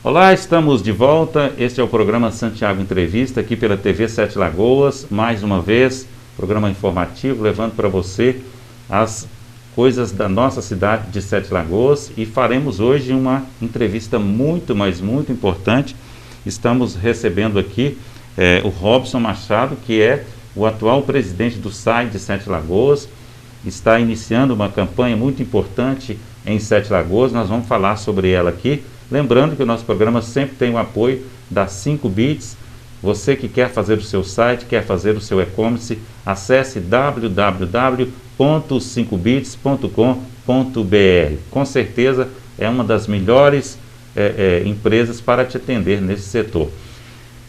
Olá, estamos de volta. Este é o programa Santiago Entrevista, aqui pela TV Sete Lagoas. Mais uma vez, programa informativo, levando para você as coisas da nossa cidade de Sete Lagoas. E faremos hoje uma entrevista muito, mas muito importante. Estamos recebendo aqui o Robson Machado, que é o atual presidente do SAI de Sete Lagoas. Está iniciando uma campanha muito importante em Sete Lagoas. Nós vamos falar sobre ela aqui. Lembrando que o nosso programa sempre tem o apoio da 5Bits. Você que quer fazer o seu site, quer fazer o seu e-commerce, acesse www.5bits.com.br. Com certeza é uma das melhores empresas para te atender nesse setor.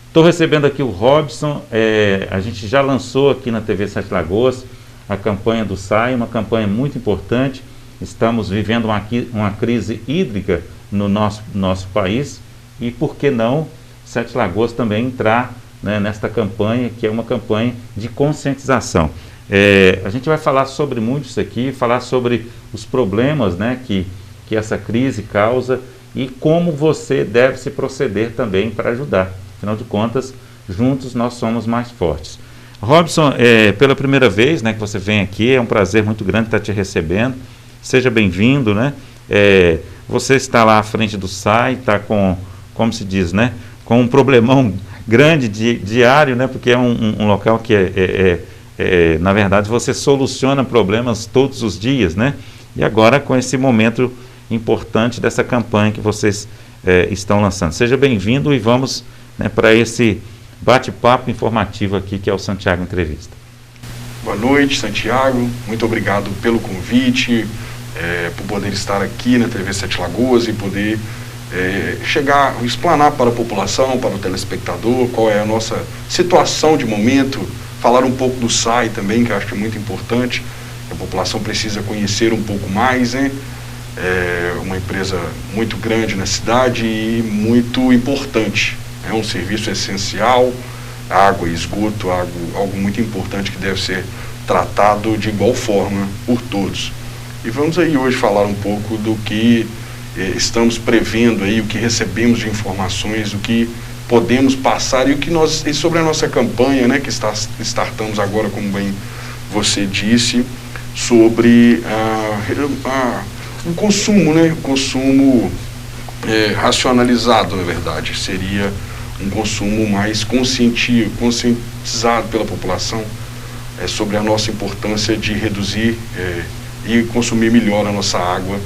Estou recebendo aqui o Robson. A gente já lançou aqui na TV Sete Lagoas a campanha do SAI, uma campanha muito importante. Estamos vivendo uma crise hídrica no nosso país, e por que não Sete Lagoas também entrar, né, nesta campanha, que é uma campanha de conscientização. A gente vai falar sobre muito isso aqui, falar sobre os problemas, né, que essa crise causa e como você deve se proceder também para ajudar. Afinal de contas, juntos nós somos mais fortes. Robson, pela primeira vez, né, que você vem aqui, é um prazer muito grande estar te recebendo. Seja bem-vindo, né? Você está lá à frente do SAI, está com, como se diz, né, com um problemão grande diário, né, porque é um local que na verdade, você soluciona problemas todos os dias, né? E agora com esse momento importante dessa campanha que vocês estão lançando. Seja bem-vindo e vamos, né, para esse bate-papo informativo aqui, que é o Santiago Entrevista. Boa noite, Santiago. Muito obrigado pelo convite. Por poder estar aqui na TV Sete Lagoas e poder explanar para a população, para o telespectador, qual é a nossa situação de momento, falar um pouco do SAI também, que eu acho que é muito importante, a população precisa conhecer um pouco mais, né? É uma empresa muito grande na cidade e muito importante, é um serviço essencial, água e esgoto, algo muito importante que deve ser tratado de igual forma por todos. E vamos aí hoje falar um pouco do que estamos prevendo aí, o que recebemos de informações, o que podemos passar e sobre a nossa campanha, né, que startamos agora, como bem você disse, sobre o consumo, né, o consumo racionalizado, na verdade, seria um consumo mais conscientizado pela população sobre a nossa importância de reduzir e consumir melhor a nossa água,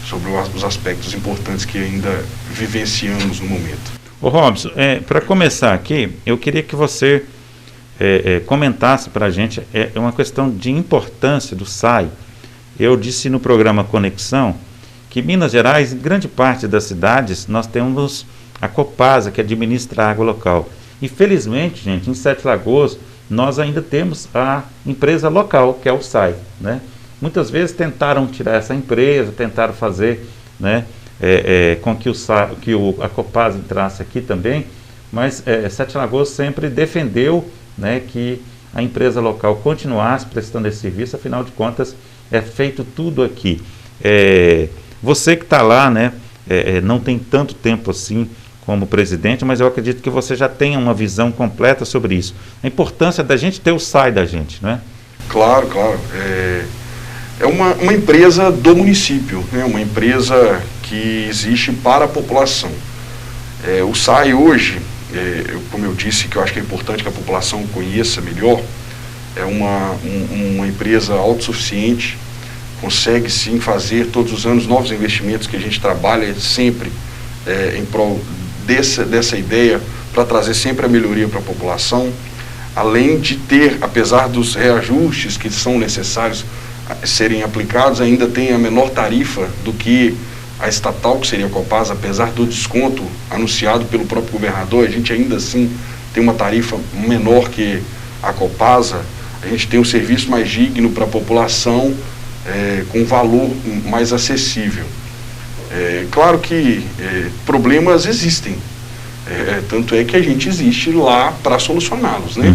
sobre os aspectos importantes que ainda vivenciamos no momento. Ô Robson, para começar aqui, eu queria que você comentasse para a gente uma questão de importância do SAI. Eu disse no programa Conexão que em Minas Gerais, em grande parte das cidades, nós temos a Copasa, que administra a água local. E felizmente, gente, em Sete Lagoas, nós ainda temos a empresa local, que é o SAI, né? Muitas vezes tentaram tirar essa empresa, tentaram fazer, né, com que a Copasa entrasse aqui também, mas Sete Lagoas sempre defendeu, né, que a empresa local continuasse prestando esse serviço. Afinal de contas, é feito tudo aqui. Você que está lá, né, não tem tanto tempo assim como presidente, mas eu acredito que você já tenha uma visão completa sobre isso. A importância da gente ter o SAI da gente, né? Claro. É uma empresa do município, né? Uma empresa que existe para a população. O SAI hoje, como eu disse, que eu acho que é importante que a população conheça melhor, é uma empresa autossuficiente, consegue sim fazer todos os anos novos investimentos, que a gente trabalha sempre em prol dessa ideia, para trazer sempre a melhoria para a população, além de ter, apesar dos reajustes que são necessários serem aplicados, ainda tem a menor tarifa do que a estatal, que seria a Copasa. Apesar do desconto anunciado pelo próprio governador, a gente ainda assim tem uma tarifa menor que a Copasa. A gente tem um serviço mais digno para a população, com valor mais acessível. Claro que problemas existem, tanto é que a gente existe lá para solucioná-los, né?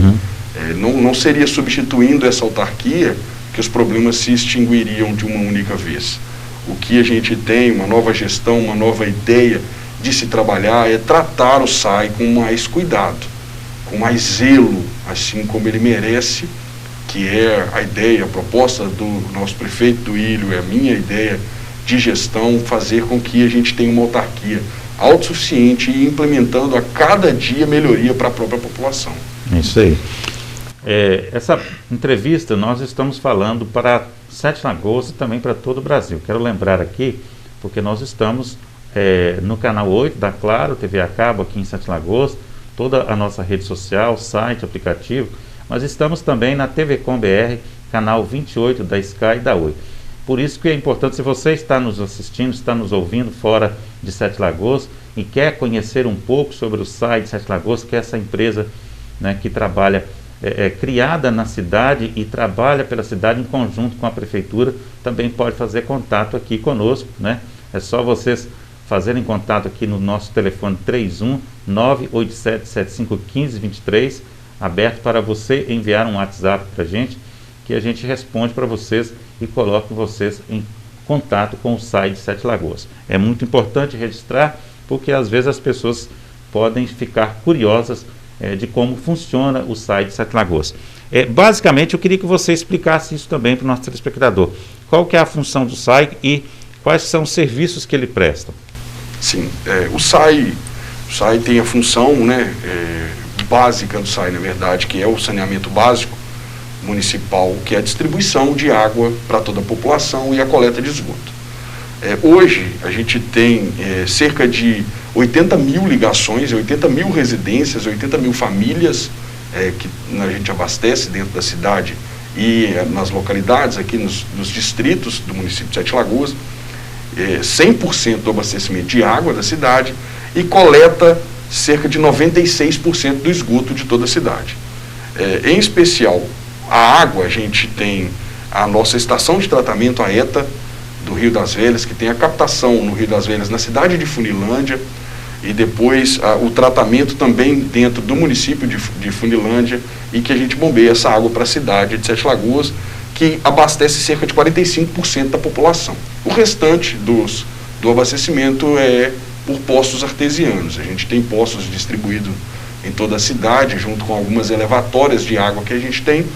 Não seria substituindo essa autarquia que os problemas se extinguiriam de uma única vez. O que a gente tem, uma nova gestão, uma nova ideia de se trabalhar é tratar o SAI com mais cuidado, com mais zelo, assim como ele merece, que é a ideia, a proposta do nosso prefeito do Ilho, é a minha ideia de gestão, fazer com que a gente tenha uma autarquia autossuficiente e implementando a cada dia melhoria para a própria população. Isso aí. Essa entrevista nós estamos falando para Sete Lagoas e também para todo o Brasil. Quero lembrar aqui, porque nós estamos no canal 8 da Claro, TV a cabo aqui em Sete Lagoas, toda a nossa rede social, site, aplicativo, mas estamos também na TV Com BR, canal 28 da Sky e da Oi. Por isso que é importante, se você está nos assistindo, está nos ouvindo fora de Sete Lagoas e quer conhecer um pouco sobre o SAI de Sete Lagoas, que é essa empresa, né, que trabalha, criada na cidade e trabalha pela cidade em conjunto com a prefeitura, também pode fazer contato aqui conosco, né? É só vocês fazerem contato aqui no nosso telefone 31-987-75-1523, aberto para você enviar um WhatsApp para a gente, que a gente responde para vocês e coloca vocês em contato com o SAI de Sete Lagoas. É muito importante registrar, porque às vezes as pessoas podem ficar curiosas de como funciona o SAI de Sete Lagoas. Basicamente, eu queria que você explicasse isso também para o nosso telespectador. Qual que é a função do SAI e quais são os serviços que ele presta? Sim, o SAI tem a função, né, básica do SAI, na verdade, que é o saneamento básico municipal, que é a distribuição de água para toda a população e a coleta de esgoto. Hoje, a gente tem cerca de 80 mil ligações, 80 mil residências, 80 mil famílias que a gente abastece dentro da cidade e nas localidades, aqui nos distritos do município de Sete Lagoas, 100% do abastecimento de água da cidade e coleta cerca de 96% do esgoto de toda a cidade. Em especial, a água, a gente tem a nossa estação de tratamento, a ETA, do Rio das Velhas, que tem a captação no Rio das Velhas, na cidade de Funilândia, e depois o tratamento também dentro do município de Funilândia, e que a gente bombeia essa água para a cidade de Sete Lagoas, que abastece cerca de 45% da população. O restante do abastecimento é por poços artesianos. A gente tem poços distribuídos em toda a cidade, junto com algumas elevatórias de água que a gente tem,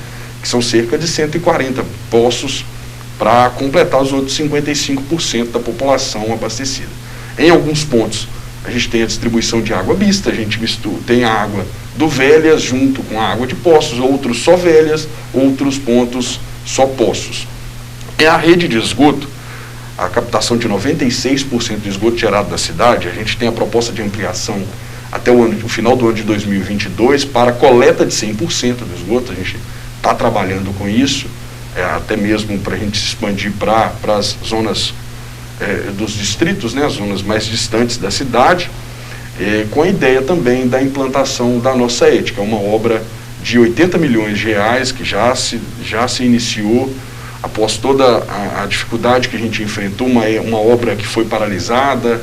que são cerca de 140 poços para completar os outros 55% da população abastecida. Em alguns pontos, a gente tem a distribuição de água mista, a gente tem a água do Velhas junto com a água de poços, outros só Velhas, outros pontos só poços. A rede de esgoto, a captação de 96% do esgoto gerado da cidade, a gente tem a proposta de ampliação até o final do ano de 2022 para a coleta de 100% do esgoto. A gente está trabalhando com isso, até mesmo para a gente se expandir para as zonas dos distritos, né, as zonas mais distantes da cidade, com a ideia também da implantação da nossa ET, que é uma obra de 80 milhões de reais que já se iniciou após toda a dificuldade que a gente enfrentou, uma obra que foi paralisada,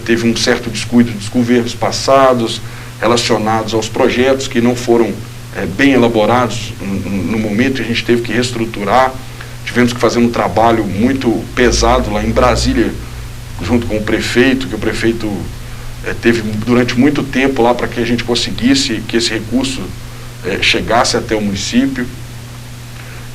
teve um certo descuido dos governos passados relacionados aos projetos que não foram bem elaborados no momento. A gente teve que reestruturar, tivemos que fazer um trabalho muito pesado lá em Brasília, junto com o prefeito, que o prefeito teve durante muito tempo lá para que a gente conseguisse que esse recurso chegasse até o município.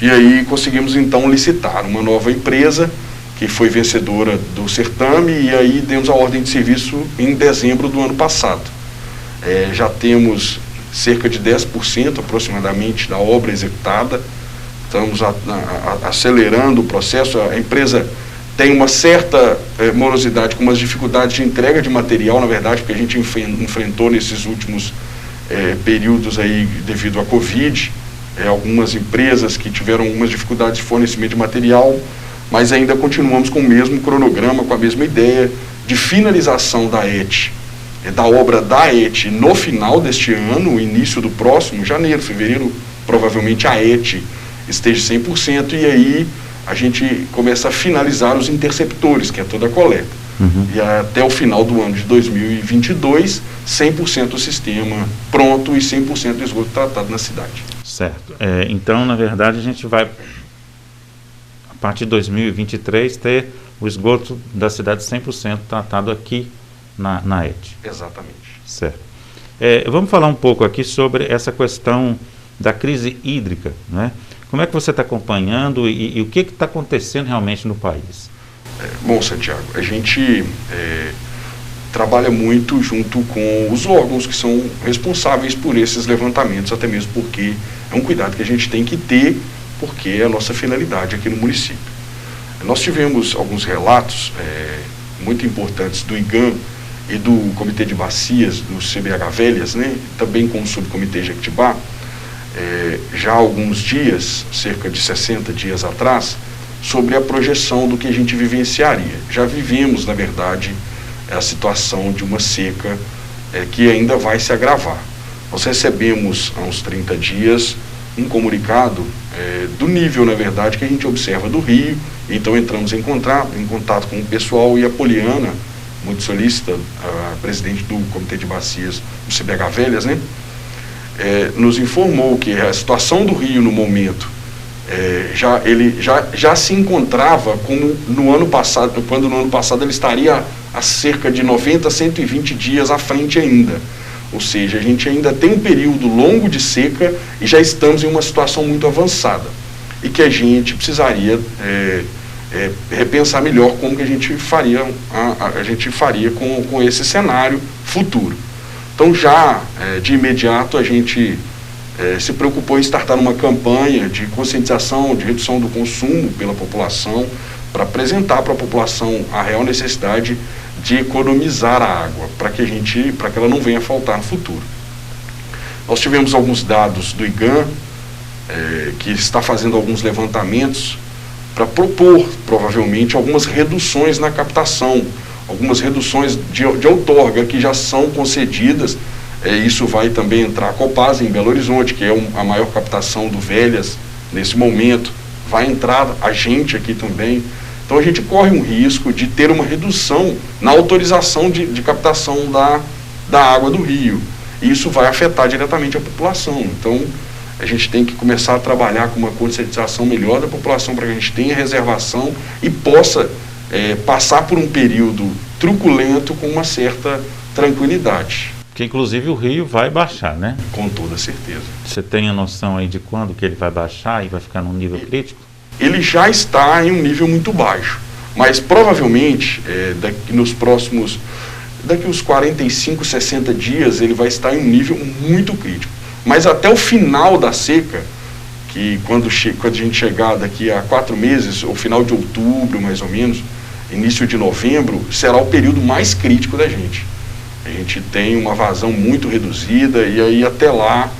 E aí conseguimos então licitar uma nova empresa que foi vencedora do certame, e aí demos a ordem de serviço em dezembro do ano passado. Já temos cerca de 10% aproximadamente da obra executada, estamos acelerando o processo. A empresa tem uma certa morosidade, com umas dificuldades de entrega de material, na verdade, porque a gente enfrentou nesses últimos períodos aí devido à Covid, algumas empresas que tiveram algumas dificuldades de fornecimento de material, mas ainda continuamos com o mesmo cronograma, com a mesma ideia de finalização da ET, da obra da ET no final deste ano, início do próximo, janeiro, fevereiro, provavelmente a ET esteja 100%, e aí a gente começa a finalizar os interceptores, que é toda a coleta. E até o final do ano de 2022, 100% do sistema pronto e 100% do esgoto tratado na cidade. Certo. Então, na verdade, a gente vai, a partir de 2023, ter o esgoto da cidade 100% tratado aqui na ET. Exatamente. Certo. Vamos falar um pouco aqui sobre essa questão da crise hídrica, né? Como é que você está acompanhando e o que está acontecendo realmente no país? Bom, Santiago, a gente trabalha muito junto com os órgãos que são responsáveis por esses levantamentos, até mesmo porque é um cuidado que a gente tem que ter, porque é a nossa finalidade aqui no município. Nós tivemos alguns relatos muito importantes do IGAM e do Comitê de Bacias, do CBH Velhas, né, também com o Subcomitê Jequitibá, já há alguns dias, cerca de 60 dias atrás, sobre a projeção do que a gente vivenciaria. Já vivemos, na verdade, a situação de uma seca que ainda vai se agravar. Nós recebemos, há uns 30 dias, um comunicado do nível, na verdade, que a gente observa do rio. Então entramos em contato com o pessoal, e a Poliana, muito solícita, a presidente do Comitê de Bacias do CBH Velhas, né, nos informou que a situação do rio no momento ele já se encontrava como no ano passado, quando no ano passado ele estaria a cerca de 90 a 120 dias à frente ainda. Ou seja, a gente ainda tem um período longo de seca e já estamos em uma situação muito avançada. E que a gente precisaria repensar melhor como que a gente faria com esse cenário futuro. Então já de imediato a gente se preocupou em startar uma campanha de conscientização, de redução do consumo pela população, para apresentar para a população a real necessidade de economizar a água, para que ela não venha a faltar no futuro. Nós tivemos alguns dados do IGAM, que está fazendo alguns levantamentos para propor, provavelmente, algumas reduções na captação, algumas reduções de outorga que já são concedidas. Isso vai também entrar a Copasa em Belo Horizonte, que é a maior captação do Velhas nesse momento. Vai entrar a gente aqui também. Então a gente corre um risco de ter uma redução na autorização de captação da água do rio. E isso vai afetar diretamente a população. Então a gente tem que começar a trabalhar com uma conscientização melhor da população, para que a gente tenha reservação e possa passar por um período truculento com uma certa tranquilidade. Que inclusive o rio vai baixar, né? Com toda certeza. Você tem a noção aí de quando que ele vai baixar e vai ficar num nível crítico? Ele já está em um nível muito baixo, mas provavelmente daqui uns 45, 60 dias ele vai estar em um nível muito crítico. Mas até o final da seca, que quando a gente chegar daqui a 4 meses, ou final de outubro mais ou menos, início de novembro, será o período mais crítico da gente. A gente tem uma vazão muito reduzida, e aí até lá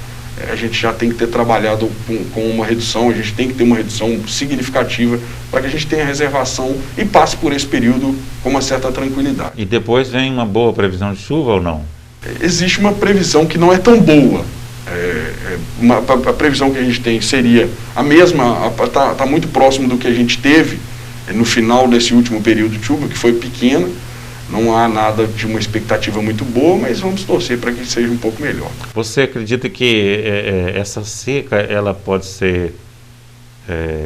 a gente já tem que ter trabalhado com uma redução, a gente tem que ter uma redução significativa para que a gente tenha reservação e passe por esse período com uma certa tranquilidade. E depois vem uma boa previsão de chuva ou não? Existe uma previsão que não é tão boa. A previsão que a gente tem seria a mesma, está muito próximo do que a gente teve no final desse último período de chuva, que foi pequena. Não há nada de uma expectativa muito boa, mas vamos torcer para que seja um pouco melhor. Você acredita que essa seca ela pode ser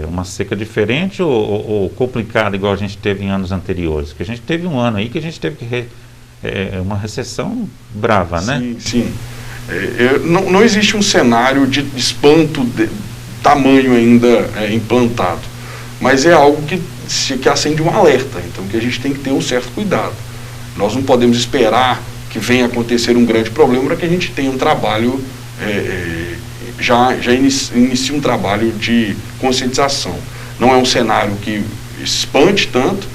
uma seca diferente ou complicada, igual a gente teve em anos anteriores? Porque a gente teve um ano aí que a gente teve que uma recessão brava, né? Sim, sim. Não existe um cenário de espanto de tamanho ainda implantado, mas é algo que acende um alerta, então que a gente tem que ter um certo cuidado. Nós não podemos esperar que venha acontecer um grande problema para que a gente tenha um trabalho, já inicie um trabalho de conscientização. Não é um cenário que espante tanto,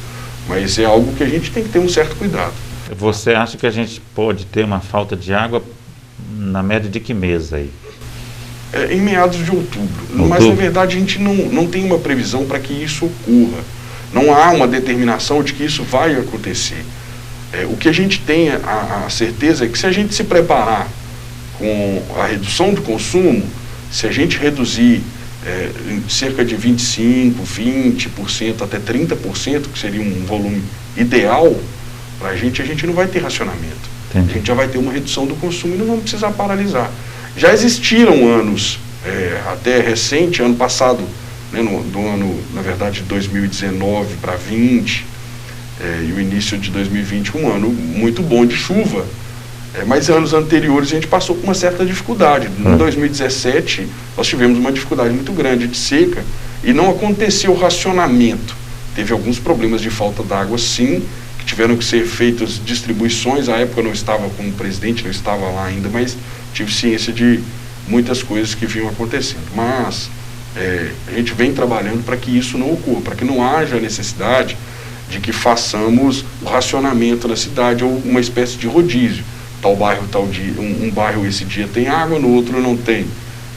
mas é algo que a gente tem que ter um certo cuidado. Você acha que a gente pode ter uma falta de água na média de que mês aí? Em meados de outubro. Mas na verdade a gente não tem uma previsão para que isso ocorra. Não há uma determinação de que isso vai acontecer. O que a gente tem a certeza é que se a gente se preparar com a redução do consumo, se a gente reduzir cerca de 25%, 20%, até 30%, que seria um volume ideal para a gente não vai ter racionamento. Entendi. A gente já vai ter uma redução do consumo e não vamos precisar paralisar. Já existiram anos, até recente, ano passado, né, do ano, na verdade, de 2019 para 2020, e o início de 2020 um ano muito bom de chuva, mas anos anteriores a gente passou por uma certa dificuldade. Em 2017 nós tivemos uma dificuldade muito grande de seca e não aconteceu racionamento. Teve alguns problemas de falta d'água, sim, que tiveram que ser feitas distribuições. À época eu não estava como presidente, não estava lá ainda, mas tive ciência de muitas coisas que vinham acontecendo. Mas a gente vem trabalhando para que isso não ocorra, para que não haja necessidade de que façamos o racionamento na cidade ou uma espécie de rodízio. Tal bairro, tal dia, um bairro esse dia tem água, no outro não tem.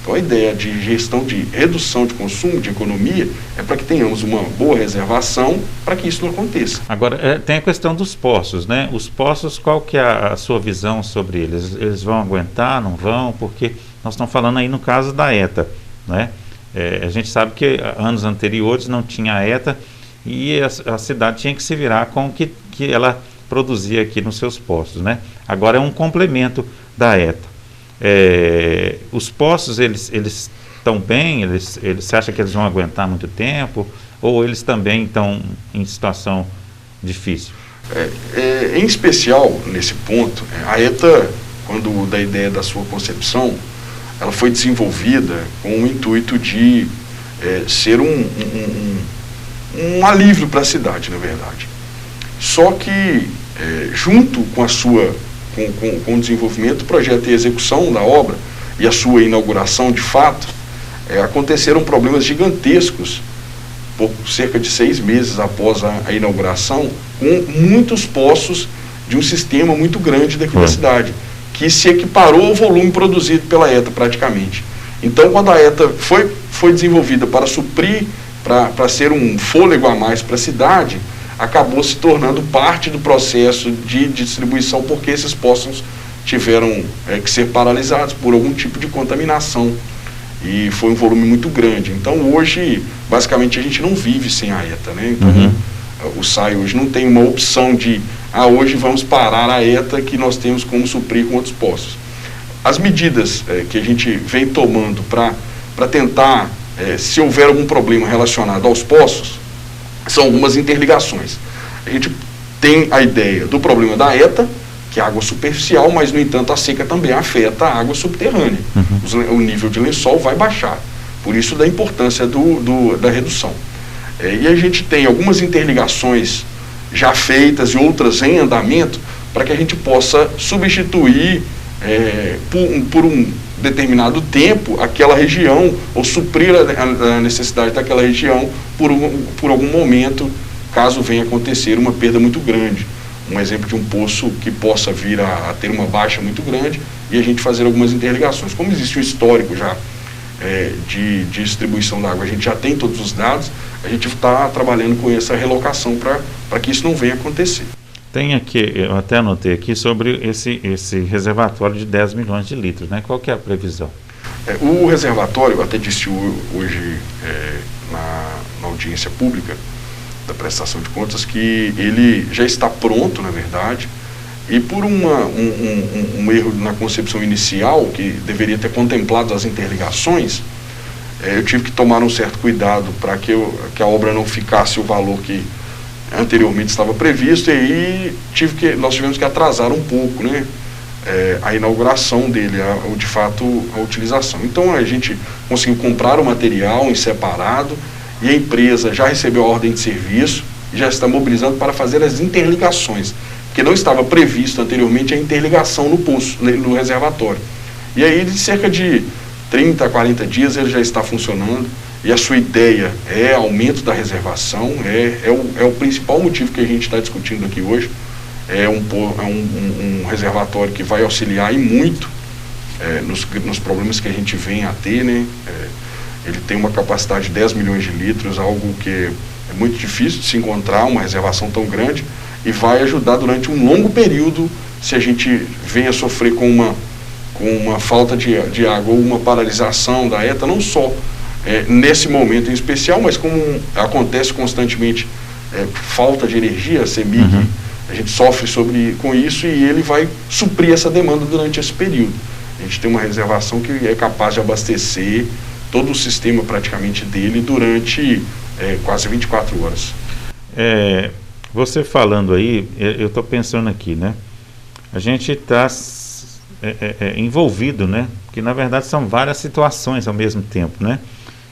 Então a ideia de gestão de redução de consumo, de economia, é para que tenhamos uma boa reservação para que isso não aconteça. Agora, tem a questão dos poços, né? Os poços, qual que é a sua visão sobre eles? Eles vão aguentar, não vão? Porque nós estamos falando aí no caso da ETA, né? A gente sabe que anos anteriores não tinha a ETA e a cidade tinha que se virar com o que ela produzia aqui nos seus poços, né? Agora é um complemento da ETA. Os poços, eles estão bem? Você acha que eles vão aguentar muito tempo? Ou eles também estão em situação difícil? Em especial, nesse ponto, a ETA, quando da ideia da sua concepção, ela foi desenvolvida com o intuito de ser um alívio para a cidade, na verdade. Só que, junto com o desenvolvimento, o projeto e a execução da obra e a sua inauguração de fato, aconteceram problemas gigantescos, por cerca de 6 meses após a inauguração, com muitos poços de um sistema muito grande daqui da cidade, que se equiparou ao volume produzido pela ETA praticamente. Então, quando a ETA foi desenvolvida para suprir, para ser um fôlego a mais para a cidade, acabou se tornando parte do processo de distribuição, porque esses poços tiveram que ser paralisados por algum tipo de contaminação, e foi um volume muito grande. Então hoje, basicamente, a gente não vive sem a ETA, né? Então o SAI hoje não tem uma opção de hoje vamos parar a ETA, que nós temos como suprir com outros poços. As medidas que a gente vem tomando para tentar, se houver algum problema relacionado aos poços, são algumas interligações. A gente tem a ideia do problema da ETA, que é água superficial, mas, no entanto, a seca também afeta a água subterrânea. O nível de lençol vai baixar. Por isso, da importância da redução. E a gente tem algumas interligações já feitas e outras em andamento, para que a gente possa substituir, por um determinado tempo, aquela região, ou suprir a necessidade daquela região por algum momento, caso venha acontecer uma perda muito grande. Um exemplo de um poço que possa vir a ter uma baixa muito grande, e a gente fazer algumas interligações. Como existe um histórico já de distribuição da água, a gente já tem todos os dados, a gente está trabalhando com essa relocação para que isso não venha acontecer. Tem aqui, eu até anotei aqui, sobre esse reservatório de 10 milhões de litros, né? Qual que é a previsão? O reservatório, eu até disse hoje na audiência pública da prestação de contas, que ele já está pronto, na verdade, e por um erro na concepção inicial, que deveria ter contemplado as interligações, eu tive que tomar um certo cuidado para que a obra não ficasse o valor que anteriormente estava previsto, e aí nós tivemos que atrasar um pouco, né, a inauguração dele, de fato a utilização. Então a gente conseguiu comprar o material em separado, e a empresa já recebeu a ordem de serviço e já está mobilizando para fazer as interligações, porque não estava previsto anteriormente a interligação no poço, no reservatório. E aí, de cerca de 30 a 40 dias, ele já está funcionando, e a sua ideia é aumento da reservação, é o principal motivo que a gente está discutindo aqui hoje. É um reservatório que vai auxiliar e muito nos problemas que a gente vem a ter, né? Ele tem uma capacidade de 10 milhões de litros, algo que é muito difícil de se encontrar, uma reservação tão grande, e vai ajudar durante um longo período, se a gente venha sofrer com uma falta de água ou uma paralisação da ETA, não só nesse momento em especial, mas como acontece constantemente falta de energia, a CEMIG, a gente sofre com isso, e ele vai suprir essa demanda durante esse período. A gente tem uma reservação que é capaz de abastecer todo o sistema praticamente dele durante quase 24 horas. Você falando aí, eu estou pensando aqui, né? A gente está envolvido, né? Que na verdade são várias situações ao mesmo tempo, né?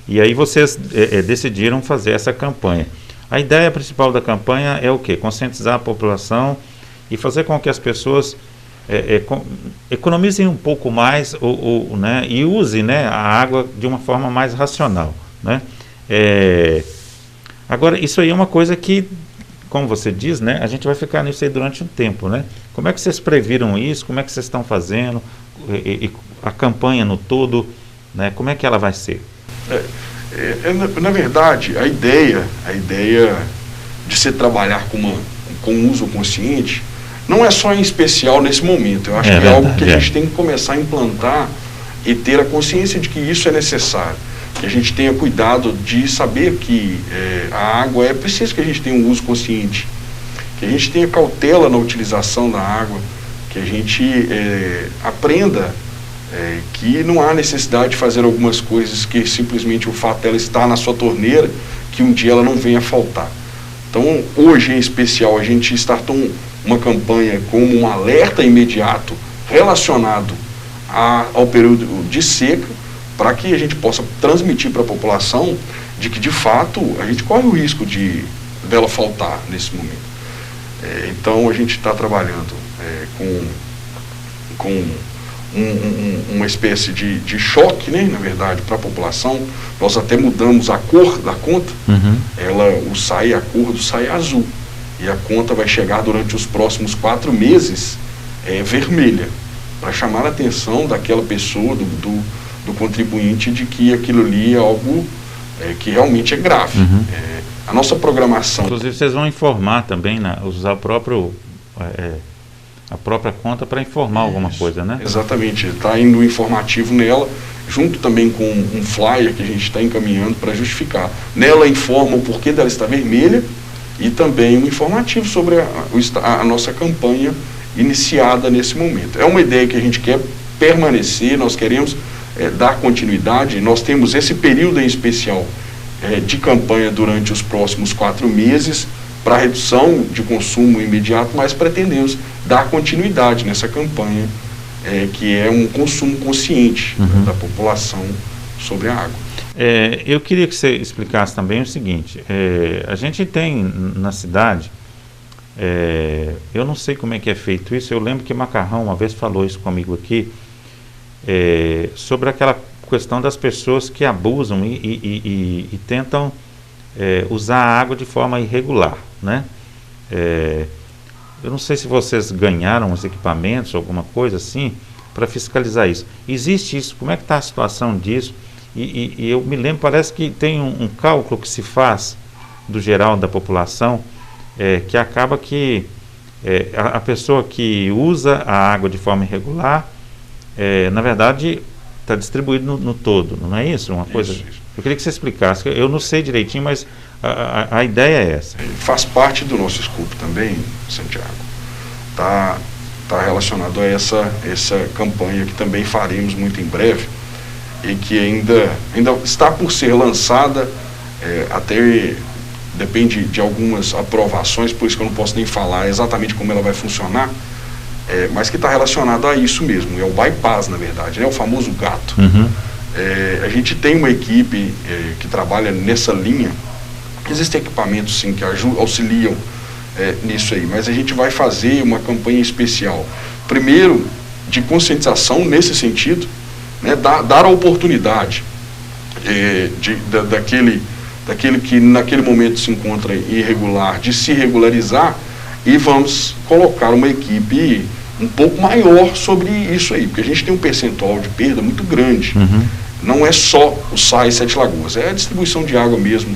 E aí vocês decidiram fazer essa campanha. A ideia principal da campanha é o quê? Conscientizar a população e fazer com que as pessoas economizem um pouco mais né, e usem, né, a água de uma forma mais racional, né? Agora, isso aí é uma coisa que, como você diz, né, a gente vai ficar nisso aí durante um tempo, né? Como é que vocês previram isso? Como é que vocês estão fazendo? A campanha no todo, né, como é que ela vai ser? Na verdade, a ideia de se trabalhar com uso consciente não é só em especial nesse momento. Eu acho que é algo que a gente tem que começar a implantar e ter a consciência de que isso é necessário. Que a gente tenha cuidado de saber que a água é preciso que a gente tenha um uso consciente, que a gente tenha cautela na utilização da água, que a gente aprenda que não há necessidade de fazer algumas coisas que simplesmente o fato dela estar na sua torneira, que um dia ela não venha a faltar. Então, hoje em especial, a gente startou uma campanha como um alerta imediato relacionado ao período de seca, para que a gente possa transmitir para a população de que, de fato, a gente corre o risco dela faltar nesse momento. Então, a gente está trabalhando com uma espécie de choque, né, na verdade, para a população. Nós até mudamos a cor da conta. A cor do SAI é azul. E a conta vai chegar durante os próximos 4 meses vermelha, para chamar a atenção daquela pessoa, do contribuinte, de que aquilo ali é algo que realmente é grave. A nossa programação... Inclusive vocês vão informar também, né, usar a própria conta para informar alguma coisa, né? Exatamente, está indo um informativo nela, junto também com um flyer que a gente está encaminhando para justificar. Nela informa o porquê dela estar vermelha e também um informativo sobre a nossa campanha iniciada nesse momento. É uma ideia que a gente quer permanecer, nós queremos dar continuidade. Nós temos esse período em especial de campanha durante os próximos 4 meses para redução de consumo imediato, mas pretendemos dar continuidade nessa campanha, que é um consumo consciente da população sobre a água. Eu queria que você explicasse também o seguinte, a gente tem na cidade, eu não sei como é que é feito isso, eu lembro que Macarrão uma vez falou isso comigo aqui, sobre aquela questão das pessoas que abusam e tentam usar a água de forma irregular, né? Eu não sei se vocês ganharam os equipamentos, alguma coisa assim, para fiscalizar isso. Existe isso? Como é que está a situação disso? E eu me lembro, parece que tem um cálculo que se faz do geral da população, que acaba que a pessoa que usa a água de forma irregular, na verdade, está distribuído no todo, não é isso? Uma coisa. Isso. Eu queria que você explicasse, eu não sei direitinho, mas a ideia é essa. Faz parte do nosso escopo também, Santiago. Está relacionado a essa campanha que também faremos muito em breve e que ainda está por ser lançada, até depende de algumas aprovações, por isso que eu não posso nem falar exatamente como ela vai funcionar, mas que está relacionado a isso mesmo, é o bypass, na verdade, né, o famoso gato. A gente tem uma equipe que trabalha nessa linha. Existem equipamentos sim que auxiliam nisso aí, mas a gente vai fazer uma campanha especial, primeiro de conscientização nesse sentido, né, dar a oportunidade daquele que naquele momento se encontra irregular, de se regularizar, e vamos colocar uma equipe um pouco maior sobre isso aí, porque a gente tem um percentual de perda muito grande. Não é só o SAI Sete Lagoas, é a distribuição de água mesmo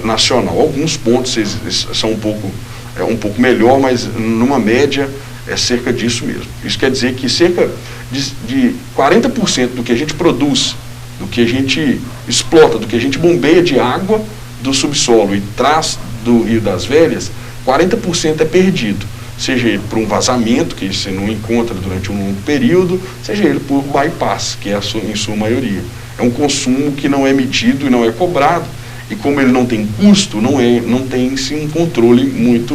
nacional. Alguns pontos são um pouco melhor, mas numa média é cerca disso mesmo. Isso quer dizer que cerca de 40% do que a gente produz, do que a gente explota, do que a gente bombeia de água do subsolo e traz do Rio das Velhas, 40% é perdido. Seja ele por um vazamento, que você não encontra durante um longo período, seja ele por bypass, que é em sua maioria. É um consumo que não é medido e não é cobrado, e como ele não tem custo, não tem-se um controle muito,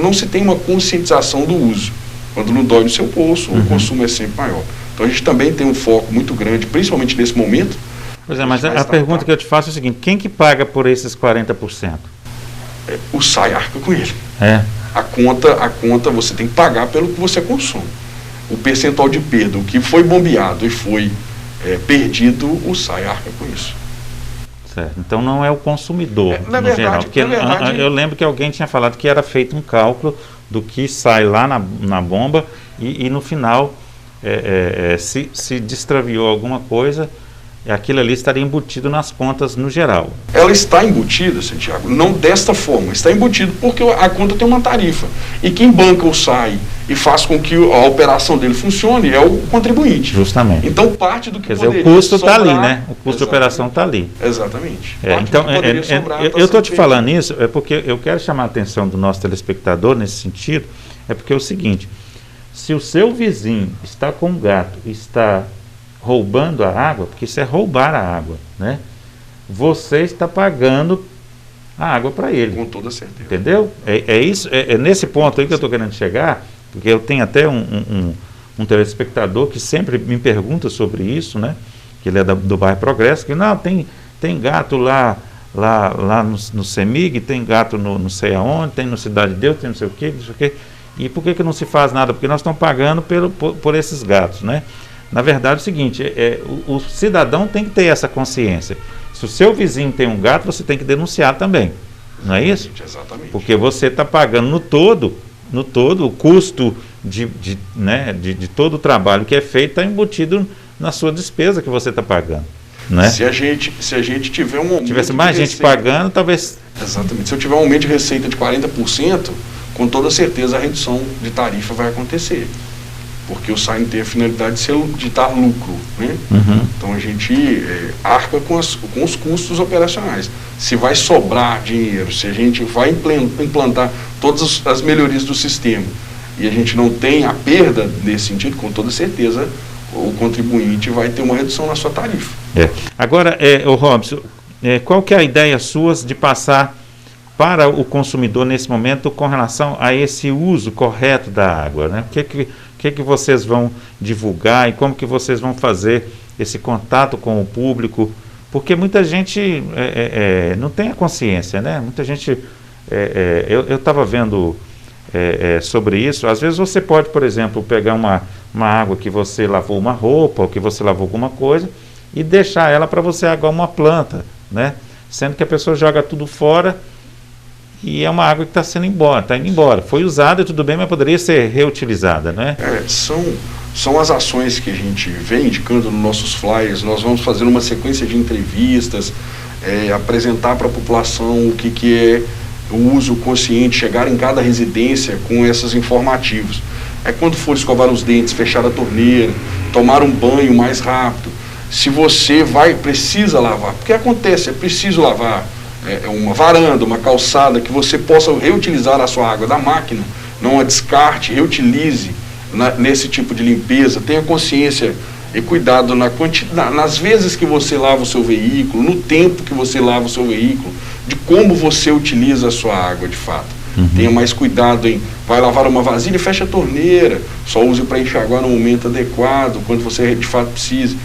não se tem uma conscientização do uso. Quando não dói no seu bolso, o consumo é sempre maior. Então a gente também tem um foco muito grande, principalmente nesse momento. Pois é, mas a pergunta que eu te faço é o seguinte: quem que paga por esses 40%? O SAI arca com ele. A conta você tem que pagar pelo que você consome. O percentual de perda, o que foi bombeado e foi perdido, o SAI arca com isso. Certo. Então não é o consumidor, na no verdade, geral. Porque eu lembro que alguém tinha falado que era feito um cálculo do que sai lá na bomba e no final, se destraviou alguma coisa, aquilo ali estaria embutido nas contas no geral. Ela está embutida, Santiago, não desta forma, está embutido porque a conta tem uma tarifa. E quem banca o SAI e faz com que a operação dele funcione é o contribuinte. Justamente. Então parte do que Quer dizer, o custo está ali, né? O custo de operação está ali. Exatamente. Então, eu estou te falando isso, porque eu quero chamar a atenção do nosso telespectador nesse sentido, é porque é o seguinte: se o seu vizinho está com um gato e está roubando a água, porque isso é roubar a água, né? Você está pagando a água para ele. Com toda certeza. Entendeu? É nesse ponto aí que eu estou querendo chegar, porque eu tenho até um telespectador que sempre me pergunta sobre isso, né? Que ele é do bairro Progresso, que não, tem gato lá no CEMIG, tem gato no não sei aonde, tem no Cidade de Deus, tem não sei o quê. E por que não se faz nada? Porque nós estamos pagando por esses gatos, né? Na verdade é o seguinte, o cidadão tem que ter essa consciência. Se o seu vizinho tem um gato, você tem que denunciar também, não é isso? Exatamente. Porque você está pagando no todo, o custo de todo o trabalho que é feito está embutido na sua despesa que você está pagando. Né? Se a gente tiver um aumento, tivesse mais gente pagando, talvez... Exatamente. Se eu tiver um aumento de receita de 40%, com toda certeza a redução de tarifa vai acontecer. Porque o SAI tem a finalidade de dar lucro, né? Então a gente arca com os custos operacionais. Se vai sobrar dinheiro, se a gente vai implantar todas as melhorias do sistema e a gente não tem a perda nesse sentido, com toda certeza o contribuinte vai ter uma redução na sua tarifa. Agora, Robson, qual que é a ideia sua de passar para o consumidor nesse momento com relação a esse uso correto da água, né? O que vocês vão divulgar e como que vocês vão fazer esse contato com o público? Porque muita gente não tem a consciência, né? Muita gente... eu estava vendo sobre isso. Às vezes você pode, por exemplo, pegar uma água que você lavou uma roupa ou que você lavou alguma coisa e deixar ela para você aguar uma planta, né? Sendo que a pessoa joga tudo fora e é uma água que está indo embora. Foi usada, tudo bem, mas poderia ser reutilizada, né? São as ações que a gente vem indicando nos nossos flyers. Nós vamos fazer uma sequência de entrevistas, apresentar para a população o que é o uso consciente, chegar em cada residência com esses informativos. Quando for escovar os dentes, fechar a torneira, tomar um banho mais rápido. Se você precisa lavar, porque acontece, é preciso lavar uma varanda, uma calçada, que você possa reutilizar a sua água da máquina, não a descarte, reutilize nesse tipo de limpeza. Tenha consciência e cuidado nas vezes que você lava o seu veículo, no tempo que você lava o seu veículo, de como você utiliza a sua água de fato. Tenha mais cuidado vai lavar uma vasilha, fecha a torneira, só use para enxaguar no momento adequado, quando você de fato precise.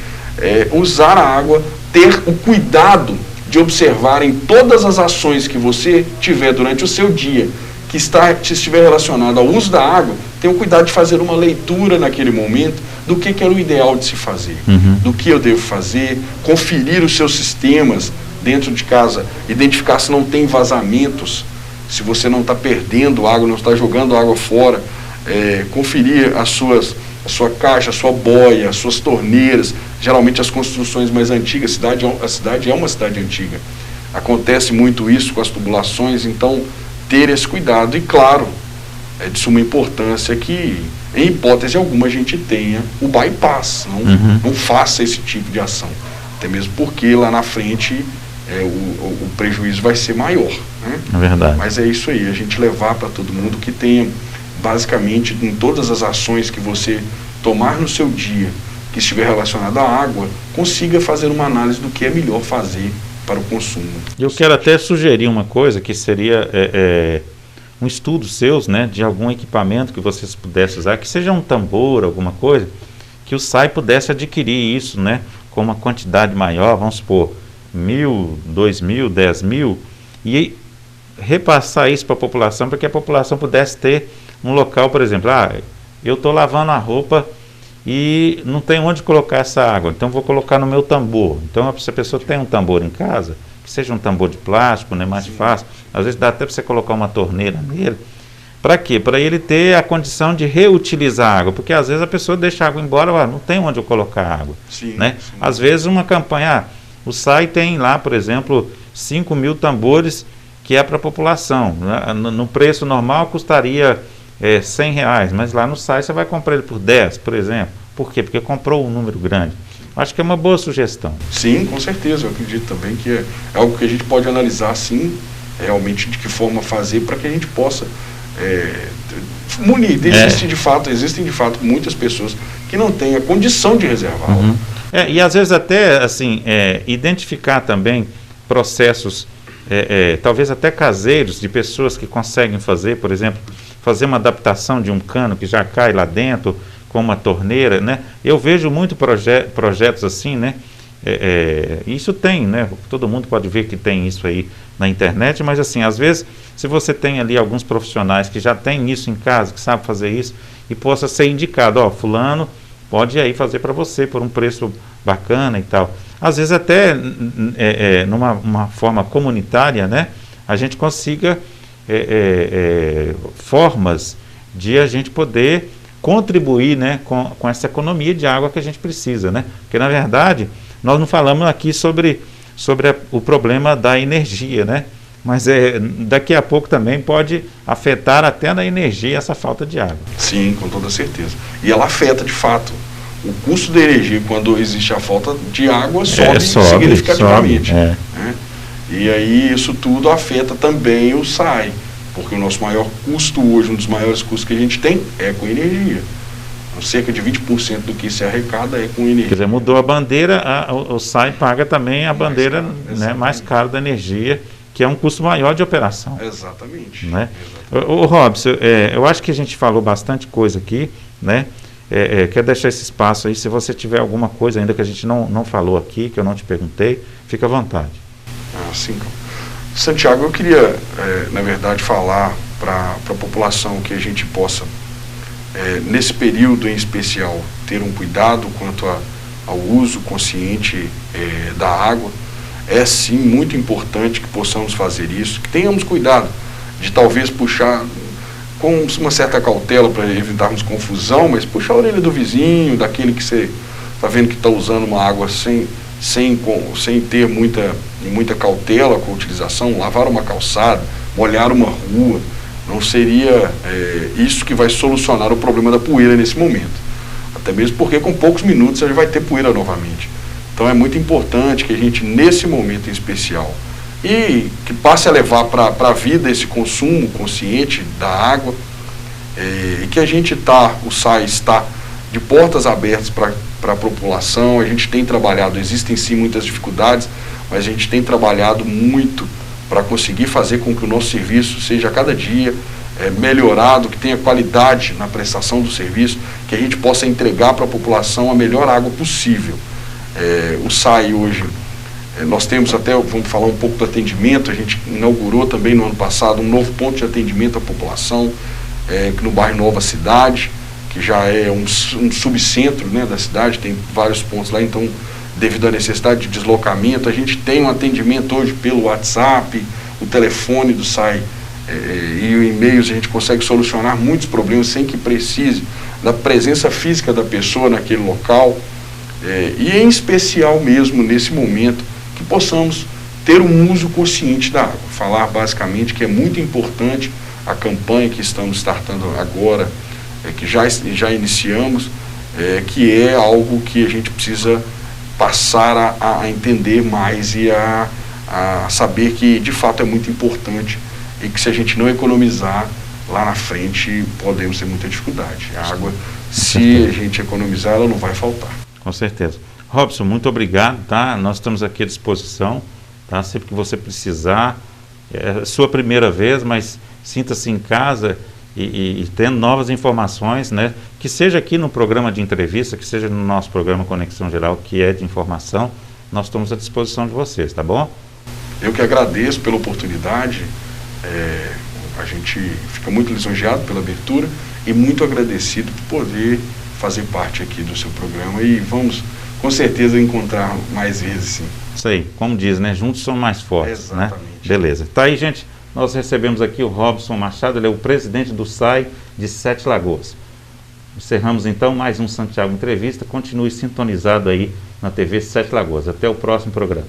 Usar a água, ter o cuidado de observar em todas as ações que você tiver durante o seu dia, que estiver relacionado ao uso da água, tenha o cuidado de fazer uma leitura naquele momento do que era o ideal de se fazer, do que eu devo fazer, conferir os seus sistemas dentro de casa, identificar se não tem vazamentos, se você não está perdendo água, não está jogando água fora, conferir a sua caixa, a sua boia, as suas torneiras. Geralmente as construções mais antigas, a cidade é uma cidade antiga. Acontece muito isso com as tubulações, então ter esse cuidado. E claro, é de suma importância que, em hipótese alguma, a gente tenha o bypass, não faça esse tipo de ação. Até mesmo porque lá na frente o prejuízo vai ser maior. Né? É verdade. Mas é isso aí, a gente levar para todo mundo que tenha, basicamente, em todas as ações que você tomar no seu dia, que que estiver relacionado à água, consiga fazer uma análise do que é melhor fazer para o consumo. Eu quero até sugerir uma coisa que seria um estudo seus, né, de algum equipamento que vocês pudessem usar, que seja um tambor, alguma coisa, que o SAI pudesse adquirir isso, né, com uma quantidade maior, vamos supor, 1.000, 2.000, 10.000, e repassar isso para a população, para que a população pudesse ter um local, por exemplo, eu estou lavando a roupa e não tem onde colocar essa água, então vou colocar no meu tambor. Então, se a pessoa tem um tambor em casa, que seja um tambor de plástico, né, mais fácil, às vezes dá até para você colocar uma torneira nele. Para quê? Para ele ter a condição de reutilizar a água, porque às vezes a pessoa deixa a água embora, não tem onde eu colocar água. Sim, né? sim. Às vezes uma campanha, o SAI tem lá, por exemplo, 5.000 tambores que é para a população. Né? No preço normal custaria R$100, mas lá no SAI você vai comprar ele por 10, por exemplo. Por quê? Porque comprou um número grande. Acho que é uma boa sugestão. Sim, com certeza. Eu acredito também que é algo que a gente pode analisar, sim, realmente de que forma fazer para que a gente possa munir. Existem de fato muitas pessoas que não têm a condição de reservar. Uhum. E às vezes até assim, identificar também processos, talvez até caseiros, de pessoas que conseguem fazer, por exemplo, fazer uma adaptação de um cano que já cai lá dentro, com uma torneira, né? Eu vejo muito projetos assim, né? Isso tem, né? Todo mundo pode ver que tem isso aí na internet, mas assim, às vezes, se você tem ali alguns profissionais que já têm isso em casa, que sabem fazer isso, e possa ser indicado, fulano pode aí fazer para você por um preço bacana e tal. Às vezes até numa forma comunitária, né? A gente consiga formas de a gente poder contribuir, né, com essa economia de água que a gente precisa, né? Porque na verdade nós não falamos aqui sobre o problema da energia, né? Mas daqui a pouco também pode afetar até na energia essa falta de água. Sim, com toda certeza. E ela afeta de fato. O custo da energia, quando existe a falta de água, sobe significativamente. Né? E aí isso tudo afeta também o SAI. Porque o nosso maior custo hoje, um dos maiores custos que a gente tem, é com energia. Cerca de 20% do que se arrecada é com energia. Quer dizer, mudou a bandeira, o SAI paga também a bandeira mais cara da energia, que é um custo maior de operação. Exatamente. Né? Ô Robson, eu acho que a gente falou bastante coisa aqui, né? Quero deixar esse espaço aí, se você tiver alguma coisa ainda que a gente não falou aqui, que eu não te perguntei, fica à vontade. Sim. Santiago, eu queria, na verdade, falar para a população que a gente possa, nesse período em especial, ter um cuidado quanto ao uso consciente da água. É sim muito importante que possamos fazer isso, que tenhamos cuidado de talvez puxar com uma certa cautela para evitarmos confusão, mas puxar a orelha do vizinho, daquele que você está vendo que está usando uma água sem ter muita cautela com a utilização, lavar uma calçada, molhar uma rua. Não seria isso que vai solucionar o problema da poeira nesse momento. Até mesmo porque com poucos minutos a gente vai ter poeira novamente. Então é muito importante que a gente, nesse momento em especial, e que passe a levar para a vida esse consumo consciente da água, e que a gente o SAI está de portas abertas para a população. A gente tem trabalhado, existem sim muitas dificuldades, mas a gente tem trabalhado muito para conseguir fazer com que o nosso serviço seja a cada dia melhorado, que tenha qualidade na prestação do serviço, que a gente possa entregar para a população a melhor água possível. O SAI hoje, nós temos até, vamos falar um pouco do atendimento, a gente inaugurou também no ano passado um novo ponto de atendimento à população, no bairro Nova Cidade, que já é um subcentro, né, da cidade, tem vários pontos lá, então, devido à necessidade de deslocamento, a gente tem um atendimento hoje pelo WhatsApp, o telefone do SAI e o e-mail, a gente consegue solucionar muitos problemas sem que precise da presença física da pessoa naquele local, e em especial mesmo nesse momento, que possamos ter um uso consciente da água. Falar basicamente que é muito importante a campanha que estamos startando agora, que já iniciamos, que é algo que a gente precisa passar a entender mais e a saber que de fato é muito importante e que se a gente não economizar lá na frente podemos ter muita dificuldade. A água, se a gente economizar, ela não vai faltar. Com certeza. Robson, muito obrigado, tá? Nós estamos aqui à disposição, tá? Sempre que você precisar. É a sua primeira vez, mas sinta-se em casa e tendo novas informações, né? Que seja aqui no programa de entrevista, que seja no nosso programa Conexão Geral, que é de informação, nós estamos à disposição de vocês, tá bom? Eu que agradeço pela oportunidade, a gente fica muito lisonjeado pela abertura e muito agradecido por poder fazer parte aqui do seu programa e vamos com certeza encontrar mais vezes, sim. Isso aí, como diz, né? Juntos somos mais fortes. Exatamente. Né? Beleza. Tá aí, gente. Nós recebemos aqui o Robson Machado, ele é o presidente do SAI de Sete Lagoas. Encerramos então mais um Santiago Entrevista. Continue sintonizado aí na TV Sete Lagoas. Até o próximo programa.